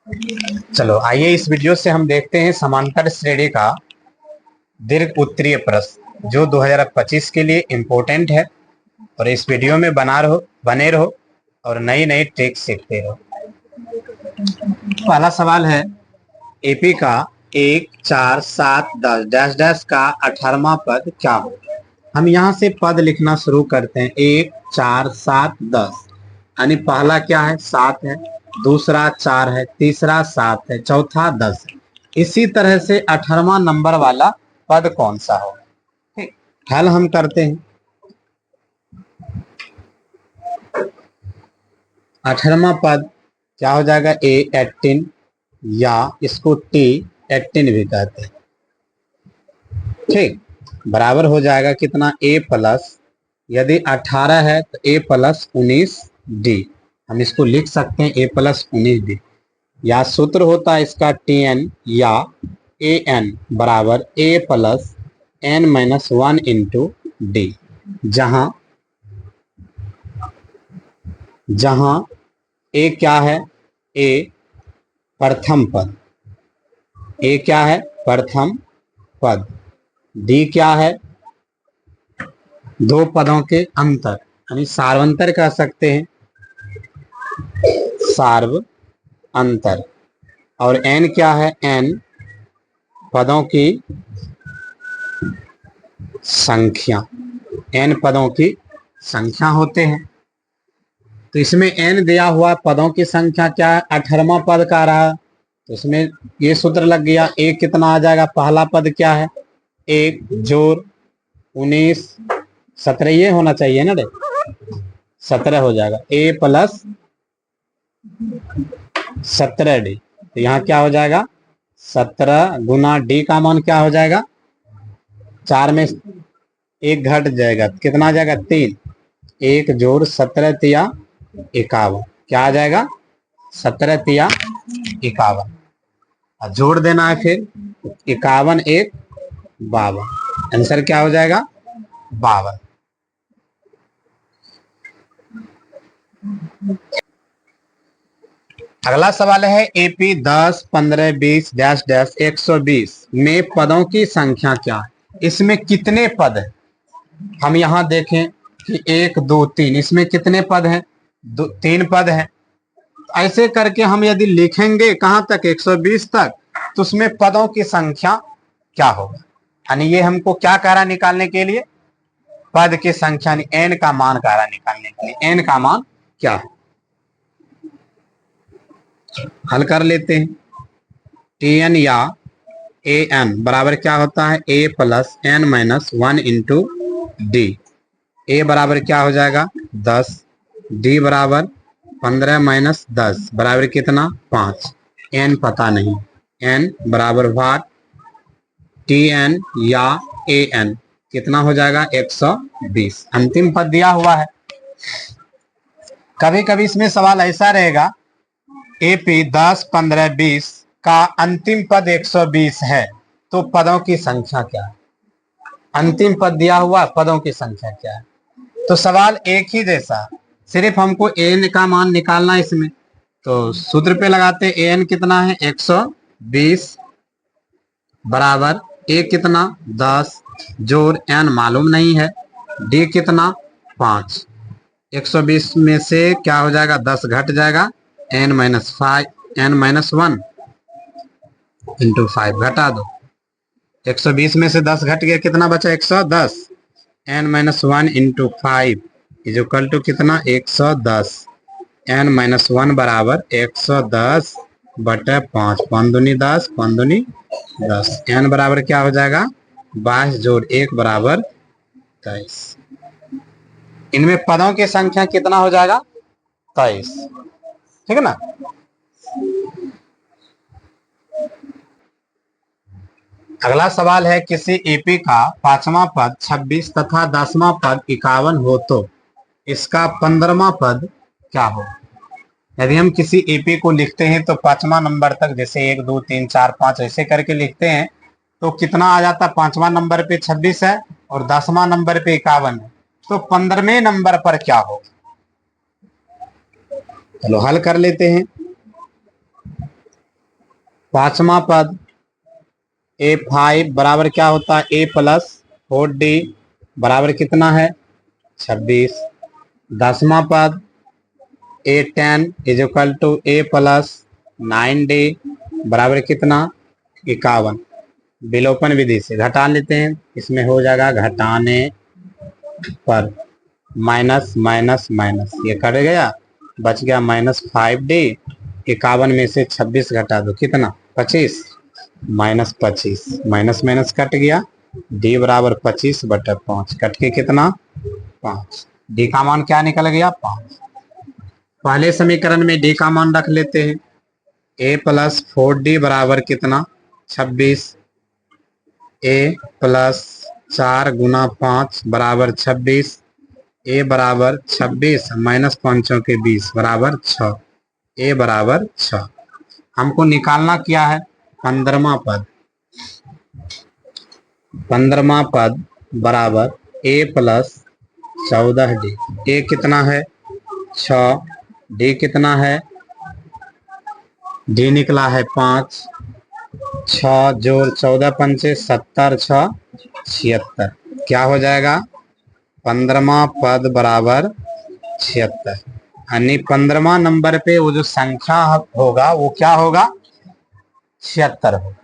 चलो आइए इस वीडियो से हम देखते हैं समांतर श्रेणी का दीर्घ उत्तरीय प्रश्न जो 2025 के लिए इम्पोर्टेंट है। और इस वीडियो में बने रहो और नई नई ट्रिक सीखते रहो। पहला सवाल है एपी का 1, 4, 7, 10 डैश डैश का 18वां पद क्या हो। हम यहाँ से पद लिखना शुरू करते हैं। 1, 4, 7, 10 यानी पहला क्या है 7 है, दूसरा 4 है, तीसरा 7 है, चौथा 10 है। इसी तरह से 18वां नंबर वाला पद कौन सा होगा। ठीक, हल हम करते हैं। 18वां पद क्या हो जाएगा ए 18 या इसको टी 18 भी कहते हैं। ठीक, बराबर हो जाएगा कितना ए प्लस, यदि 18 है तो ए प्लस 19 डी। हम इसको लिख सकते हैं ए प्लस 19 डी, या सूत्र होता है इसका टी एन या ए एन बराबर A plus N minus 1 into D. जहां जहां ए क्या है, ए प्रथम पद, ए क्या है प्रथम पद, डी क्या है दो पदों के अंतर यानी सार्वंतर कह सकते हैं, सार्व अंतर। और एन क्या है, एन पदों की संख्या, एन पदों की संख्या होते हैं। तो इसमें एन दिया हुआ पदों की संख्या क्या है, 18वां पद का रहा, तो इसमें ये सूत्र लग गया। एक कितना आ जाएगा, पहला पद क्या है 1 जोड़ 19 17, ये होना चाहिए ना रे, 17 हो जाएगा ए प्लस 17 डी। तो यहाँ क्या हो जाएगा 17 गुना डी का मान क्या हो जाएगा, 4 में एक घट जाएगा, कितना आ जाएगा 3। 1 जोड़ 17 तिया 51, क्या आ जाएगा 17 तिया 51। जोड़ देना है फिर 51 1 52, आंसर क्या हो जाएगा 52। अगला सवाल है एपी 10, 15, 20 डैश डैश 120 में पदों की संख्या क्या है। इसमें कितने पद है, हम यहाँ देखें कि 1 2 3, इसमें कितने पद हैं 3 पद हैं। ऐसे करके हम यदि लिखेंगे कहाँ तक 120 तक, तो उसमें पदों की संख्या क्या होगा। यानी ये हमको क्या कह रहा निकालने के लिए, पद की संख्या एन का मान कह रहा निकालने के लिए, एन का मान क्या है। हल कर लेते हैं। टी एन या ए एन बराबर क्या होता है A plus N minus 1 into D. A बराबर क्या हो जाएगा 10, डी बराबर 15 माइनस 10 बराबर कितना 5, एन पता नहीं, एन बराबर वाट टी एन या ए एन कितना हो जाएगा 120। अंतिम पद दिया हुआ है। कभी कभी इसमें सवाल ऐसा रहेगा एपी 10, 15, 20 का अंतिम पद 120 है, तो पदों की संख्या क्या है। अंतिम पद दिया हुआ, पदों की संख्या क्या है। तो सवाल एक ही जैसा, सिर्फ हमको एन का मान निकालना है इसमें। तो सूत्र पे लगाते एन कितना है 120 बराबर ए कितना 10 जोड़ एन मालूम नहीं है, डी कितना 5। 120 में से क्या हो जाएगा 10 घट जाएगा, n minus 5, n minus 1 into 5 घटा दो। 120 में से 10 घट गया, कितना बचा 110, n minus 1 into 5 is equal to कितना 110। एन माइनस 1 बराबर 110 बटे 5, 5 दूनी 10, 5 दूनी 10। एन बराबर क्या हो जाएगा 22 जोड़ 1 बराबर 23। इनमें पदों की संख्या कितना हो जाएगा 23। ठीक है ना। अगला सवाल है किसी एपी का 5वां पद 26 तथा 10वां पद 51 हो तो इसका 15वां पद क्या हो। यदि हम किसी एपी को लिखते हैं तो 5वां नंबर तक, जैसे 1 2 3 4 5 ऐसे करके लिखते हैं, तो कितना आ जाता है 5वां नंबर पे 26 है और 10वां नंबर पे 51 है, तो 15वें नंबर पर क्या हो। चलो हल कर लेते हैं। पांचवा पद A5 बराबर क्या होता है A प्लस 4D बराबर कितना है 26। 10वां पद A10 is equal to A plus 9D बराबर कितना 51। विलोपन विधि से घटा लेते हैं, इसमें हो जाएगा घटाने पर माइनस माइनस माइनस ये कट गया, बच गया -5D। 51 में से 26 घटा दो कितना 25, -25 माइनस माइनस कट गया, D बराबर 25/5 कट के कितना 5। D का मान क्या निकल गया 5। पहले समीकरण में D का मान रख लेते हैं। A प्लस 4D बराबर कितना 26। A प्लस 4 गुना 5 बराबर 26। A बराबर 26 माइनस 5 के 20 बराबर 6। A बराबर 6। हमको निकालना क्या है 15वां पद। 15वां पद बराबर A प्लस 14D। A कितना है 6, D कितना है D निकला है 5। 6 जोड़ 14 पंचे 70 6 76 क्या हो जाएगा 15वां पद बराबर 76। यानी 15वां नंबर पे वो जो संख्या होगा वो क्या होगा 76 होगा।